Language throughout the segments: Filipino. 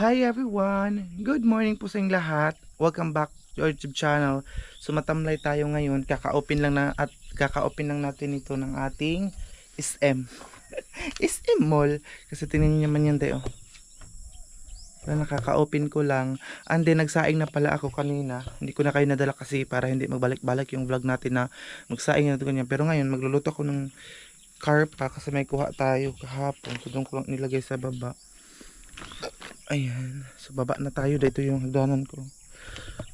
Hi everyone! Good morning po sa inyong lahat. Welcome back to our YouTube channel. So matamlay tayo ngayon. Kaka-open lang natin ito ng ating SM. SM Mall. Kasi tingnan niyo naman yan tayo. Nakaka-open ko lang. And then nagsaing na pala ako kanina. Hindi ko na kayo nadala kasi para hindi magbalik-balik yung vlog natin na magsaing na ito ganyan. Pero ngayon magluluto ako ng karpa kasi may kuha tayo kahapon. So doon ko lang nilagay sa baba. Ayan, so baba na tayo. Dito yung hagdanan ko.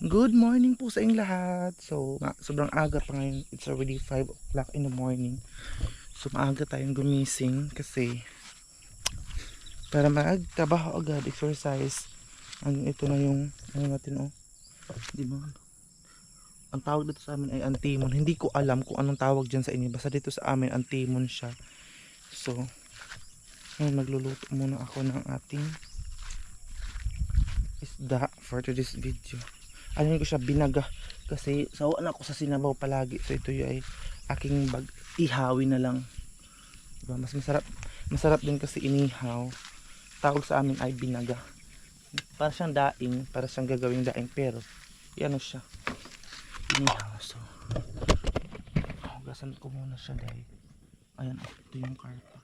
Good morning po sa inyong lahat. So sobrang aga pa ngayon. It's already 5 o'clock in the morning. So maaga tayong gumising kasi para magtrabaho agad, exercise. Ito na yung ano natin, oh. Di ba? Ang tawag dito sa amin ay antimon. Hindi ko alam kung anong tawag dyan sa inyo. Basta dito sa amin antimon siya. So ngayon magluluto muna ako ng ating isda for today's video. Ano ko siya, binaga kasi sawa na ako sa sinabaw palagi. So ito yung ay aking ihawin na lang, diba? Mas masarap din kasi inihaw. Tawag sa amin ay binaga. Para siyang daing, para siyang gagawing daing, pero ano siya, inihaw. So hugasan ko muna siya dahil ayan, ito yung karpa.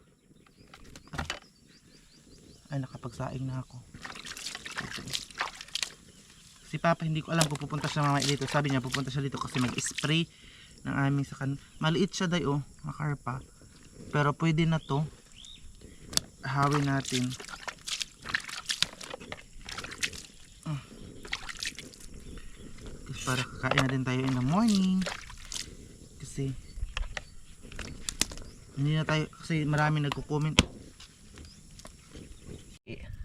Ay, nakapagsaing na ako. Si Papa hindi ko alam kung pupunta siya mamaya dito. Sabi niya pupunta siya dito kasi mag-spray ng aming sakan. Maliit siya day, oh, makarpa. Pero pwede na to. Hawin natin. Kasi para kakain na din tayo in the morning. Kasi hindi na tayo, kasi marami nagko-comment.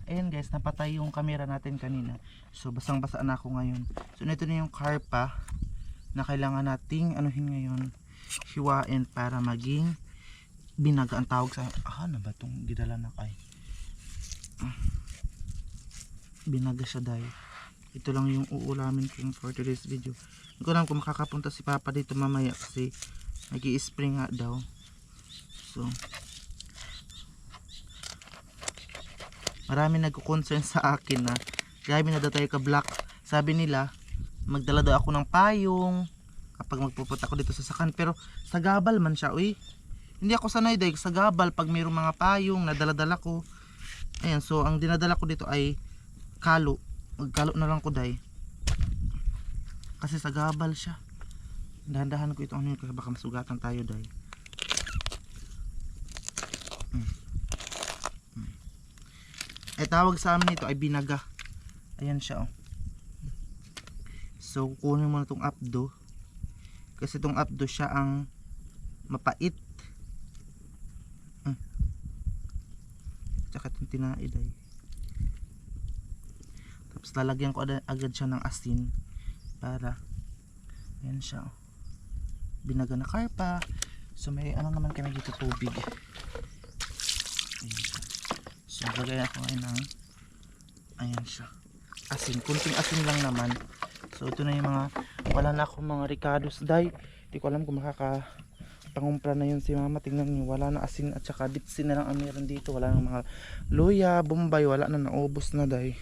Ayan guys, napatay yung camera natin kanina. So basang basa na ako ngayon. So ito na yung karpa na kailangan nating anuhin ngayon, hiwain para maging binaga. Ang tawag sa ano ba itong gidala na kay binaga siya dahil. Ito lang yung uulamin ko for today's video. Hindi ko alam kung makakapunta si Papa dito mamaya kasi nag-i-spray nga daw. So marami nagko-concern sa akin na grabe na daw tayo ka-black. Sabi nila magdala daw ako ng payong kapag magpupunta ako dito sa sakan, pero sa gabal man siya, uy. Hindi ako sanay dahil sa gabal pag mayroong mga payong na dala-dala ko. Ayan, so ang dinadala ko dito ay kalo. Magkalo na lang ko dahil kasi sa gabal siya. Dahan-dahan ko ito, ano yun, baka masugatan tayo dahil. Tawag sa amin ito ay binaga. Ayan siya, oh. So kukunin mo na itong abdo kasi itong abdo siya ang mapait. Tsaka itong tinaid ay. Tapos lalagyan ko agad siya ng asin para ayan siya, oh. Binaga na karpa. So may ano naman kami dito, tubig. Ayan siya. So maglagay ako ngayon ng ayan siya, asin, kunting asin lang naman. So ito na yung mga, wala na akong mga ricados dahil hindi ko alam kung makakapangumpra na yun si mama. Tingnan nyo, wala na asin at saka ditsin na lang ang meron dito. Wala na mga luya, bombay, wala na, naubos na dahil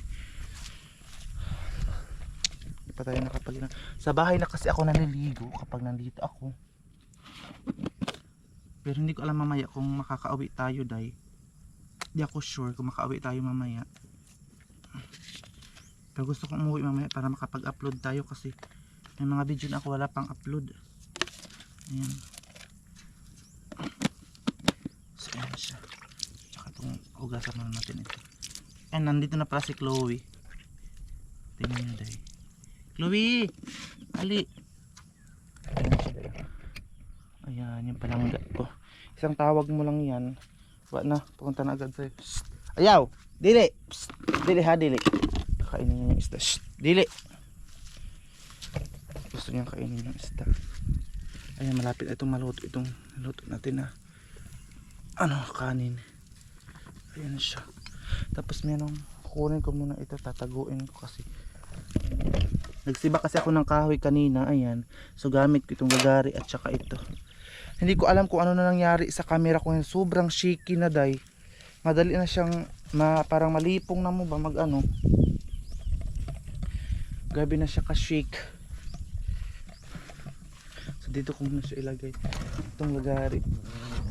hindi pa tayo nakapag sa bahay na kasi ako naliligo kapag nandito ako. Pero hindi ko alam mamaya kung makakauwi tayo dahil di ako sure kung makauwi tayo mamaya. Pero gusto kong umuwi mamaya para makapag-upload tayo kasi may mga video na ako wala pang upload. Ayan. So ayan siya. Tsaka itong hugasan na natin ito. And nandito na pala si Chloe. Tingnan nyo dahil. Chloe! Ali! Ayan siya. Ayan yung palangga ko. Isang tawag mo lang yan. Wala na, pupunta na agad sa'yo. Ayaw! Dili! Psst. Dili ha, dili. Kakainin niya yung isda. Shh. Dili! Gusto niya kainin yung isda. Ayan, malapit itong maluto. Itong luto natin na ano, kanin. Ayan siya. Tapos mayroong kukunin ko muna ito. Tataguin ko kasi nagsiba kasi ako ng kahoy kanina. Ayan. So gamit ko itong gagari at saka ito. Hindi ko alam kung ano na nangyari sa camera ko ngayon. Sobrang shaky na day. Madali na siyang parang malipong na mo ba mag ano. Grabe na siya ka-shake. So dito ko muna siya ilagay itong lagari.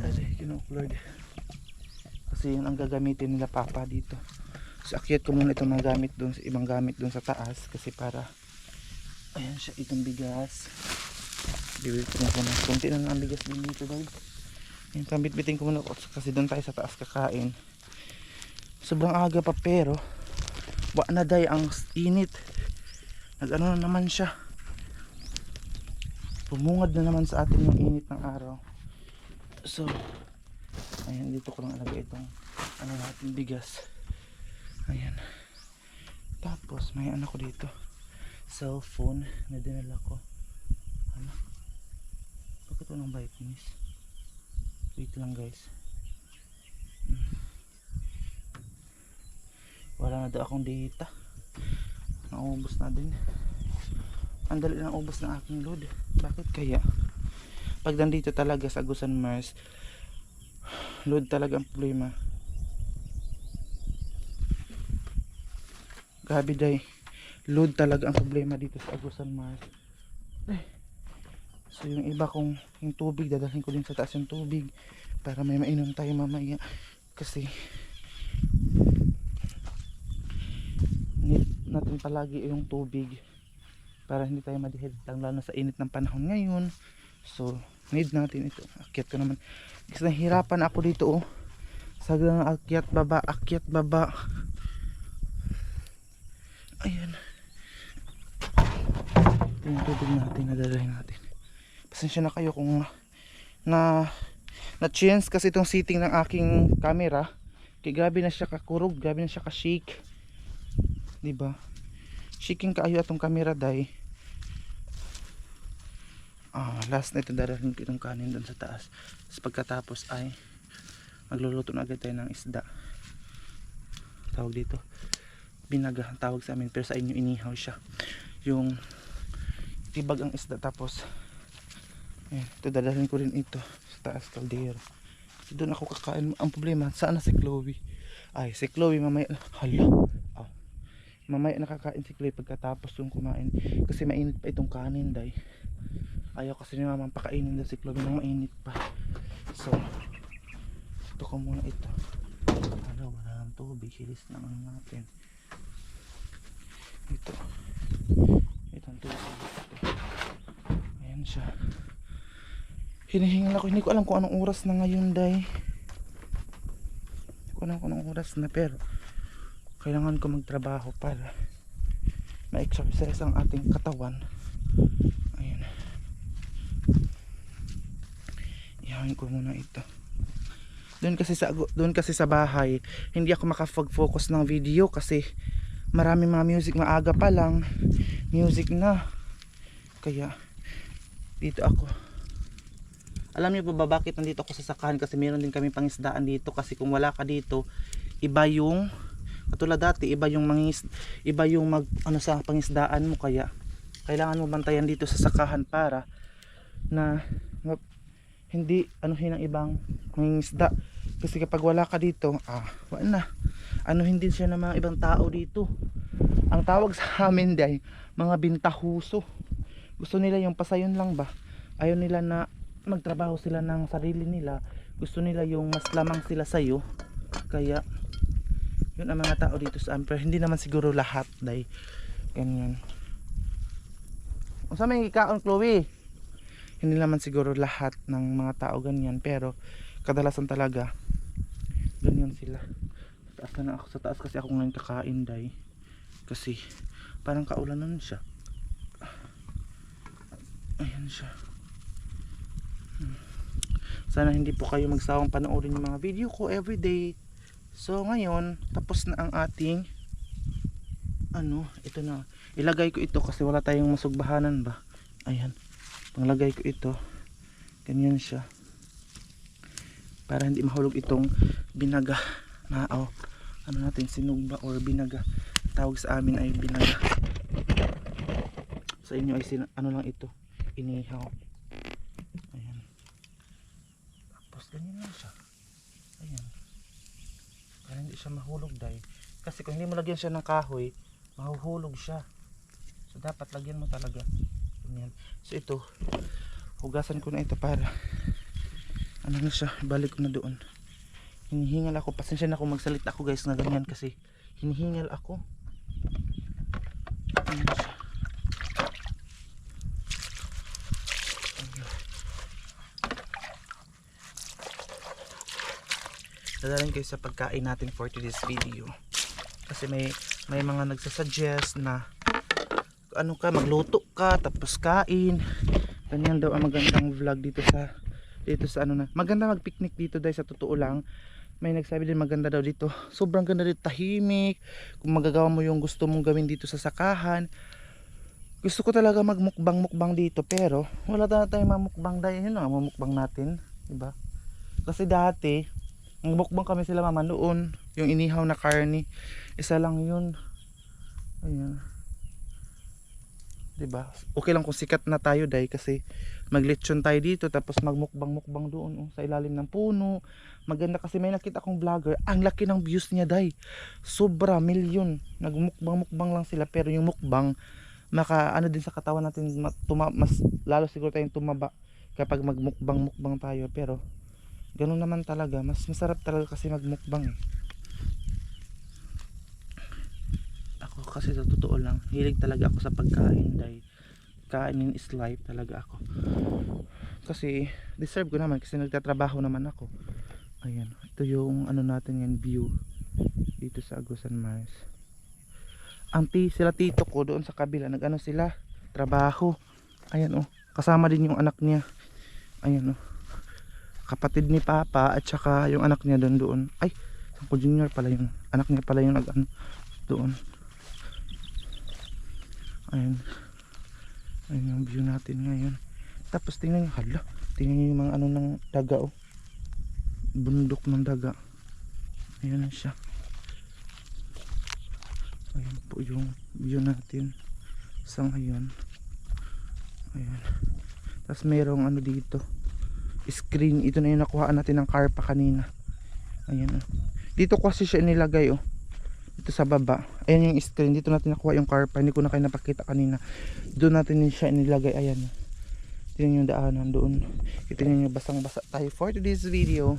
Ay, Lord. Kasi yun ang gagamitin nila papa dito. So akyat ko muna itong mga gamit doon, ibang gamit doon sa taas kasi para ayan siya, itong bigas. Bibili ko na muna. Kunti na ang bigas din dito, dog. Ayan, pambitbitin ko muna kasi doon tayo sa taas kakain. Sobrang aga pa pero wa na day ang init. Nag-ano na naman siya. Pumungad na naman sa atin yung init ng araw. So ayan, dito ko lang alagay itong ano natin bigas. Ayan. Tapos may anak ko dito, cellphone na dinala ko. Ano? Bakit walang vitamins? Wait lang guys. Wala na daw akong data. Naubos na din. Ang dali na ubos ng aking load. Bakit kaya? Pag nandito talaga sa Agusan Mars, load talaga ang problema. Grabe day. Load talaga ang problema dito sa Agusan Mars. So yung iba kong yung tubig, dadalhin ko din sa taas yung tubig para may mainom tayo mamaya. Kasi need natin palagi yung tubig para hindi tayo ma-dehydrate lalo sa init ng panahon ngayon. So need natin ito. Akyat ko naman kasi nahihirapan ako dito oh. Saglang akyat baba, akyat baba. Ayan. Ito yung tubig natin na dadalhin natin. Pasensya na kayo kung na chance kasi itong setting ng aking camera. Kaya grabe na siya kakurog, grabe na siya ka-shake. Diba? Shaking kaayo atong camera day. Last na ito darating ko itong kanin doon sa taas. Tapos pagkatapos ay magluluto na agad tayo ng isda. Tawag dito binaga ang tawag sa amin, pero sa inyo inihaw siya. Yung tibag ang isda. Tapos ayan, ito dalahin ko rin ito sa taas kaldero. Doon ako kakain. Ang problema, saan na si Chloe? Ay, si Chloe mamaya. Hala. Mamaya nakakain si Chloe pagkatapos yung kumain. Kasi mainit pa itong kanin day. Ayaw kasi ni mama pakainin daw si Chloe nang mainit pa. So ito ko muna ito. Hala, wala ng tubig. Hilis na ano natin. Itong tubig. Ayan siya. Hinihingal ako. Hindi ko alam kung anong oras na ngayon day. Hindi ko alam kung anong oras na, pero kailangan ko magtrabaho para ma-exercise ang ating katawan. Ayan. Ihahin ko muna ito. Doon kasi sa bahay hindi ako makapag-focus ng video kasi maraming mga music, maaga pa lang music na. Kaya dito ako. Alam niyo ba bakit nandito ako sa sakahan? Kasi meron din kami pangisdaan dito. Kasi kung wala ka dito, iba yung katulad dati, iba yung ano sa pangisdaan mo. Kaya kailangan mo bantayan dito sa sakahan para na hindi anuhin ang ibang mangingisda. Kasi kapag wala ka dito, wala na. Anuhin din siya ng mga ibang tao dito. Ang tawag sa amin day, mga bintahuso. Gusto nila yung pasayon lang ba? Ayaw nila na magtrabaho sila ng sarili nila. Gusto nila yung mas lamang sila sa'yo. Kaya yun ang mga tao dito sa amin. Pero hindi naman siguro lahat day. Ganyan. Kung saan may ikaon, Chloe? Hindi naman siguro lahat ng mga tao ganyan. Pero kadalasan talaga ganyan sila. Taas na ako sa taas kasi ako ngayon kakain day. Kasi parang kaulanan siya. Ayan siya. Sana hindi po kayo magsawang panoorin yung mga video ko everyday. So ngayon tapos na ang ating ito na. Ilagay ko ito kasi wala tayong masugbahanan ba. Ayan. Panglagay ko ito. Ganyan siya. Para hindi mahulog itong binaga na ano natin, sinugba or binaga. Tawag sa amin ay binaga. Sa inyo ay ano lang ito, inihaw. Ayan. Tapos ganyan lang siya. Ayan. para hindi siya mahulog day. Kasi kung hindi mo lagyan siya ng kahoy, mahuhulog siya. So dapat lagyan mo talaga. Ganyan. So ito, hugasan ko na ito para ano na siya, balik ko na doon. Hinihingal ako, pasensya na ako magsalita ako guys na ganyan kasi hinihingal ako. Ano siya. Dadaling kayo sa pagkain natin for today's video. Kasi may mga nagsasuggest na ano ka, magluto ka tapos kain. Ganyan daw ang magandang vlog dito sa ano na. Maganda mag-picnic dito dahil sa totoo lang. May nagsabi din maganda daw dito. Sobrang ganda dito, tahimik. Kung magagawa mo yung gusto mong gawin dito sa sakahan. Gusto ko talaga magmukbang dito pero wala na tayong mamukbang dahil yun ang mamukbang natin, diba? Kasi dati mukbang kami sila mama noon, yung inihaw na karne, isa lang yun. Ayan. Diba? Okay lang kung sikat na tayo dahil kasi maglechon tayo dito tapos magmukbang doon sa ilalim ng puno. Maganda kasi may nakita akong vlogger, ang laki ng views niya dahil sobra, milyon. Nagmukbang lang sila pero yung mukbang ano din sa katawan natin, mas lalo siguro tayong tumaba kapag magmukbang tayo. Pero ganun naman talaga, mas masarap talaga kasi magmukbang eh. Ako kasi sa totoo lang, hilig talaga ako sa pagkain dahil kainin is life talaga ako. Kasi deserve ko naman kasi nagtatrabaho naman ako. Ayan, ito yung ano natin yan, view dito sa Agusan Mars. Sila tito ko doon sa kabila, nag-ano sila, trabaho. Ayan oh, kasama din yung anak niya. Ayan oh, kapatid ni Papa at saka yung anak niya doon. Ay, Sampo Junior pala yung anak niya pala yung nag-ano doon. Ayan. Ayan yung view natin ngayon. Tapos tingnan nyo, tingnan nyo yung mga ano ng daga oh. Bundok ng daga. Ayan na siya. Ayan po yung view natin sa ngayon. Ayan. Tapos mayroong ano dito, screen. Ito na yung nakuhaan natin ng carpa kanina. Ayan oh. Dito kasi siya inilagay oh, dito sa baba. Ayan yung screen, dito natin nakuha yung carpa. Hindi ko na kayo napakita kanina. Doon natin siya inilagay. Ayan oh. Tingnan yung daanan doon. Tingnan nyo, basang basa tayo for today's video.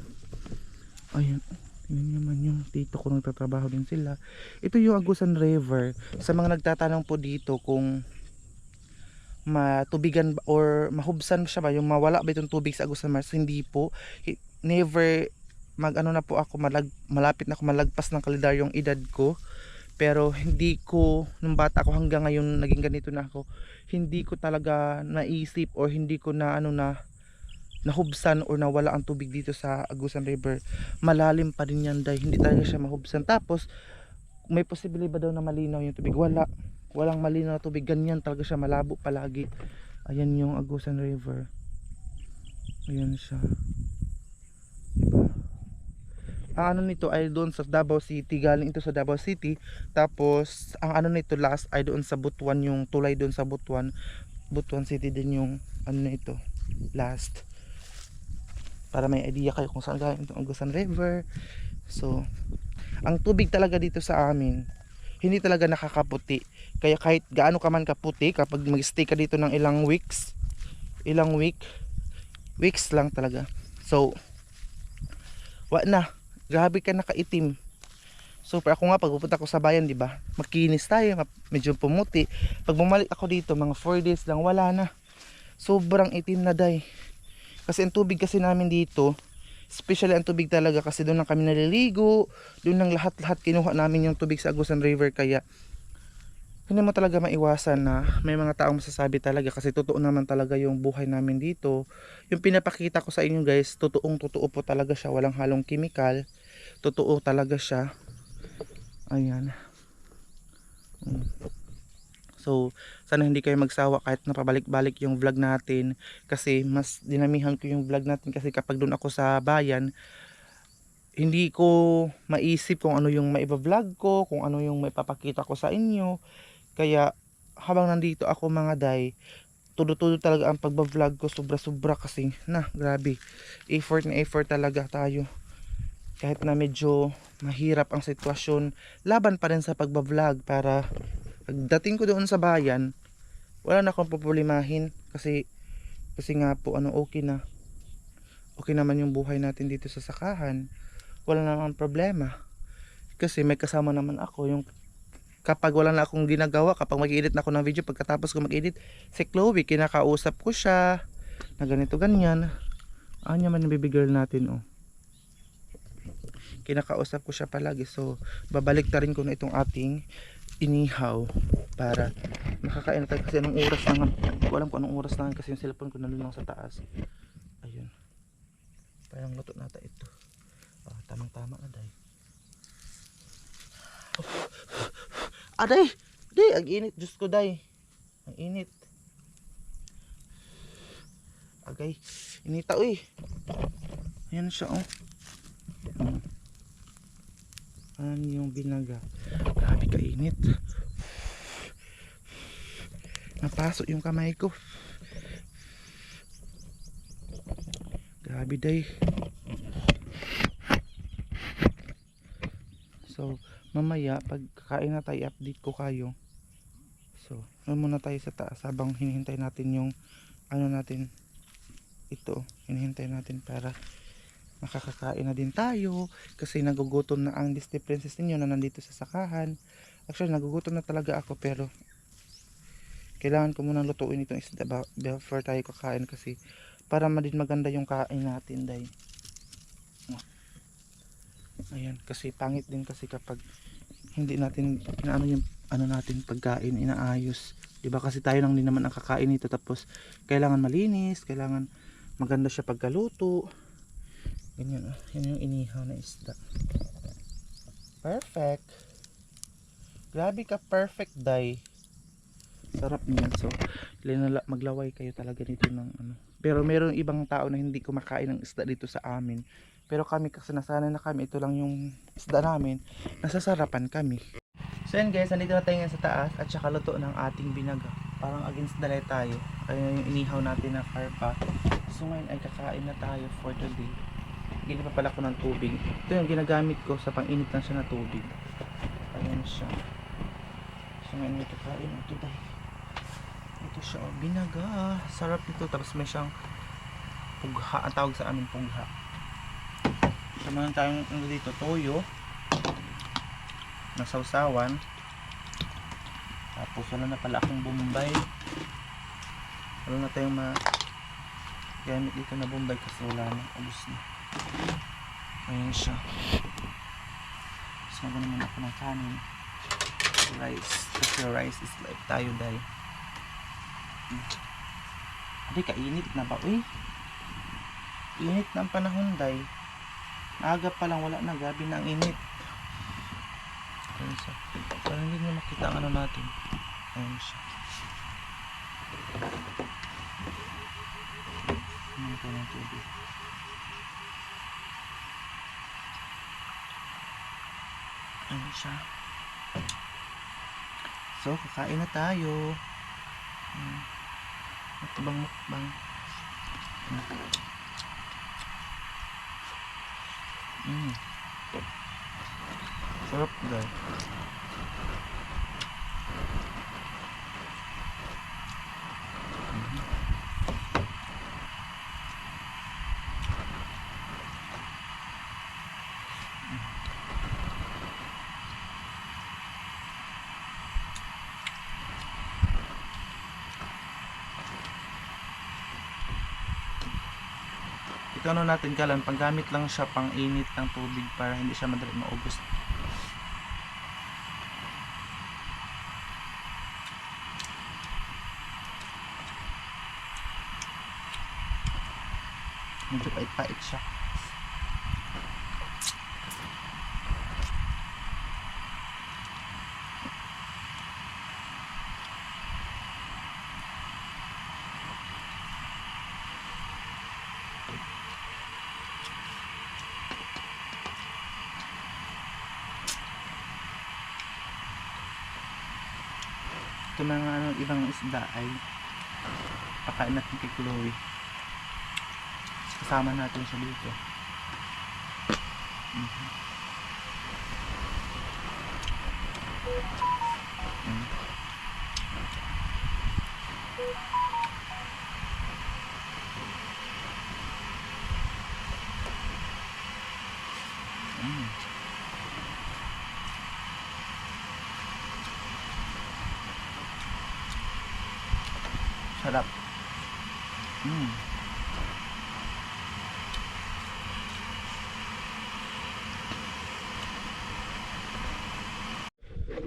Ayan, tingnan naman yung tito ko, nagtatrabaho din sila. Ito yung Agusan River. Sa mga nagtatanong po dito kung matubigan or mahubsan siya ba, yung mawala ba itong tubig sa Agusan Mars, hindi po. Never na po ako, malapit na ako malagpas ng kalendaryong edad ko. Pero hindi ko, nung bata ako hanggang ngayon naging ganito na ako, hindi ko talaga naisip or hindi ko na nahubsan or nawala ang tubig dito sa Agusan River. Malalim pa rin yan dahil hindi talaga siya mahubsan. Tapos may posibilidad ba daw na malinaw yung tubig? Walang malinaw na tubig, ganyan talaga siya, malabo palagi. Ayan yung Agusan River. Ayan siya, diba? Ang ano nito ay doon sa Davao City, galing ito sa Davao City. Tapos ang ano nito last ay doon sa Butuan, yung tulay doon sa Butuan City din yung ano nito last, para may idea kayo kung saan galing itong Agusan River. So ang tubig talaga dito sa amin hindi talaga nakakaputi, kaya kahit gaano ka man kaputi, kapag mag-stay ka dito ng ilang weeks lang talaga, so grabe ka nakaitim. So ako nga, pag pupunta ko sa bayan, di ba, makinis tayo, medyo pumuti. Pag bumalik ako dito, mga 4 days lang, wala na. Sobrang itim na day. Kasi ang tubig kasi namin dito, especially ang tubig talaga, kasi doon lang kami naliligo, doon lang lahat kinuha namin yung tubig sa Agusan River. Kaya hindi mo talaga maiwasan na may mga taong masasabi talaga, kasi totoo naman talaga yung buhay namin dito. Yung pinapakita ko sa inyo guys, totoo po talaga siya, walang halong chemical, totoo talaga siya. Ayan. So sana hindi kayo magsawa kahit napabalik-balik yung vlog natin, kasi mas dinamihan ko yung vlog natin, kasi kapag doon ako sa bayan, hindi ko maisip kung ano yung maiba-vlog ko, kung ano yung maipapakita ko sa inyo. Kaya habang nandito ako mga day, todo talaga ang pagba-vlog ko, sobra kasi grabe, effort talaga tayo. kahit na medyo mahirap ang sitwasyon, laban pa rin sa pagbablog para pagdating ko doon sa bayan, wala na akong problemahin kasi nga po okay na. Okay naman yung buhay natin dito sa sakahan. Wala namang problema. Kasi may kasama naman ako yung kapag wala na akong ginagawa, kapag mag-edit na ako ng video, pagkatapos ko mag-edit, si Chloe, kinakausap ko siya na ganito ganyan. Anya man yung baby girl natin, oh. Kinakausap ko siya palagi, so babalik ta rin ko na itong ating inihaw para makakain na tayo kasi anong oras na nga, hindi ko alam kung anong oras na nga kasi yung cellphone ko nandun lang sa taas. Ayun, parang luto nata ito. Tamang tama na day. Day, day, ang init, Diyos ko day, ang init. Agay, inita uy. Ayan siya, oh. Ano yung binaga, grabe kainit. Napasok yung kamay ko, grabe day. So mamaya pag kakain na tayo, update ko kayo. So muna tayo sa taas habang hinihintay natin yung ano natin, ito hinihintay natin para makakakain na din tayo kasi nagugutom na ang Disney princess ninyo na nandito sa sakahan. Actually nagugutom na talaga ako, pero kailangan ko munang lutuin itong isda before tayo kakain kasi para din maganda yung kain natin day. Ayan, kasi pangit din kasi kapag hindi natin inaano yung ano natin pagkain, inaayos, diba? Kasi tayo lang din naman ang kakain nito, tapos kailangan malinis, kailangan maganda siya pagkaluto. Ganyan, yun yung inihaw na isda. Perfect. Grabe ka, perfect day. Sarap niyan. So maglaway kayo talaga nito ng ano. Pero meron ibang tao na hindi kumakain ng isda dito sa amin, pero kami kasi nasanay na kami, ito lang yung isda namin, nasasarapan kami. So yan guys, nandito na tayo ngayon sa taas at saka luto ng ating binaga. Parang against the light tayo. Ayun yung inihaw natin na karpa. So ngayon ay kakain na tayo for today. Gili pa pala ko ng tubig. Ito yung ginagamit ko sa pang-init lang siya na tubig. Ayan siya. So ngayon may kakain ito tayo. Ito siya, oh, binaga. Sarap nito. Tapos may siyang pugha. Ang tawag sa amin pugha. So meron tayong dito toyo na sausawan. Tapos wala na pala akong bombay. Wala na tayong gamit dito na bombay kasi wala na. Ubus na. Ayan siya. So magano naman ako ng kanin, rice, kasi rice is life tayo dahil hindi kainit na ba uy, init ng panahon dahil aga pa lang, wala na, gabi na ang init. Ayan siya, parang hindi nyo makita ang ano natin. Ayan siya. Ayan ko ng tubig. Ayan siya. So kakain na tayo. Mukbang. Sarap guys. Ito ano natin kalan, panggamit lang siya pang init ng tubig para hindi siya madali maubos. Medyo pait-pait siya. Ito mga ibang isda ay pakain natin kay Chloe. Kasama natin siya dito. Sarap.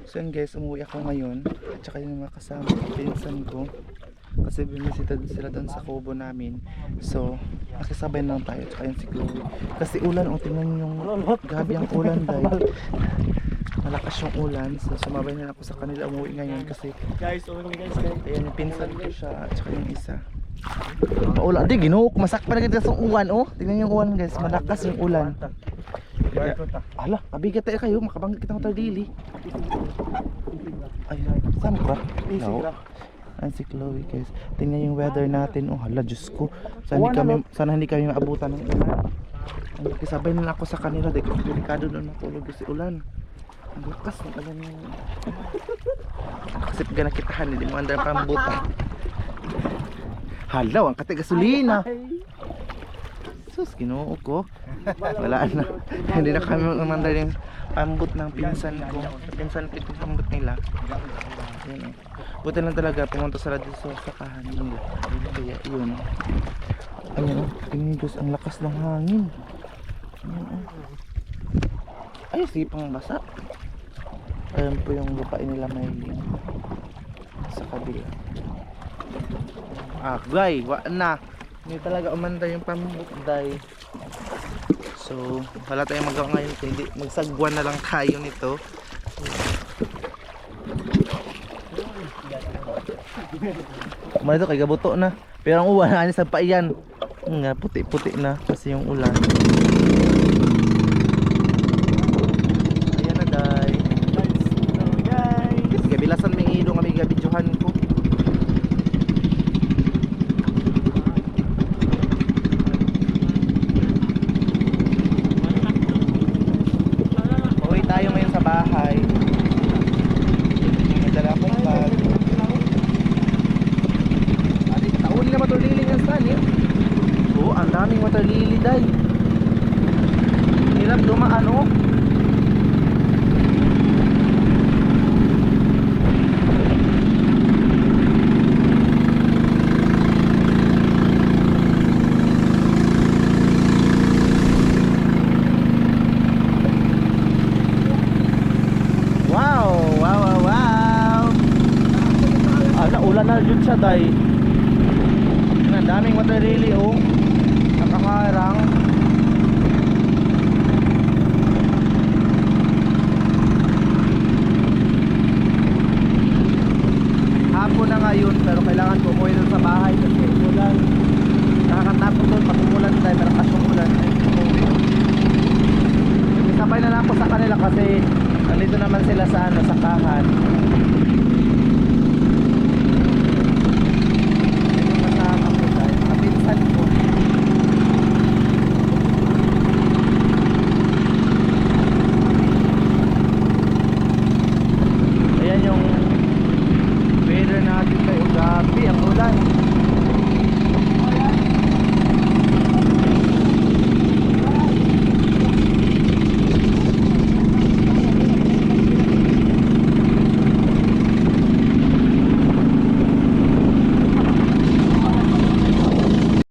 So yun guys, umuwi ako ngayon at saka yung mga kasama ko, pinsan ko, kasi binisita sila doon sa kubo namin. So nakisabay na lang tayo at saka yung si Chloe, kasi ulan, o tingnan nyo yung gabi ang ulan dahil malakas yung ulan. So sumabay na ako sa kanila umuwi ngayon kasi Guys, guys. ayan yung pinsan ko siya at saka yung isa. Paulan, di ginuok, masak pa na ganito sa uwan, oh. Tingnan yung uwan guys, malakas yung ulan. Kaya, ala, kabigat tayo kayo, makabanggit kita ng tardili. Ay, saan ka? No. Ayan si Chloe guys. Tingnan yung weather natin. Oh, hala, Diyos ko. Sana hindi kami maabutan ng ulan. Nakisabay na ako sa kanila. Delikado doon matulog kasi ulan. Ang lakas ng ulan yung... Kasi pag nakitahan, hindi mo andar pambutan. Halaw, ang kati gasolina. Sus, ginoo ko. Wala na. Hindi na kami umandar yung pambut ng pinsan ko. Pinsan ko yung pambut nila. Yan, buti lang talaga pumunta sila dito sa sakahan nila. Kaya yun. Ayan, tingnan nyo, ang lakas ng hangin. Ayan, ay, sipang basa. Ayan po yung lupain nila may sa kabila. Gay, wala na. Hindi talaga umanda yung pambut, day. So, wala tayong magawa ngayon, hindi magsagwan na lang tayo nito. Kumana ito kay gabuto na. Pero ang uwan, ani sa paiyan. Nga, puti-puti na kasi yung ulan. Ayan na, day. Sige, bilasan may ilo nga may gabidyohan ko. Tayo ngayon sa bahay. May dala akong bag. Ate, tauli na matulili ng stan eh. Oo, ang daming matulili day. Hirap dumaan oh. Ulan na yun siya day. Ang daming matarili oh. Nakaharang. Hapon na ngayon pero kailangan ko umuwi doon sa bahay kasi ulan. Nakakatapos doon pag umulan dahil malakas yung ulan. Sabay na lang ako sa kanila kasi nandito naman sila sa sakahan.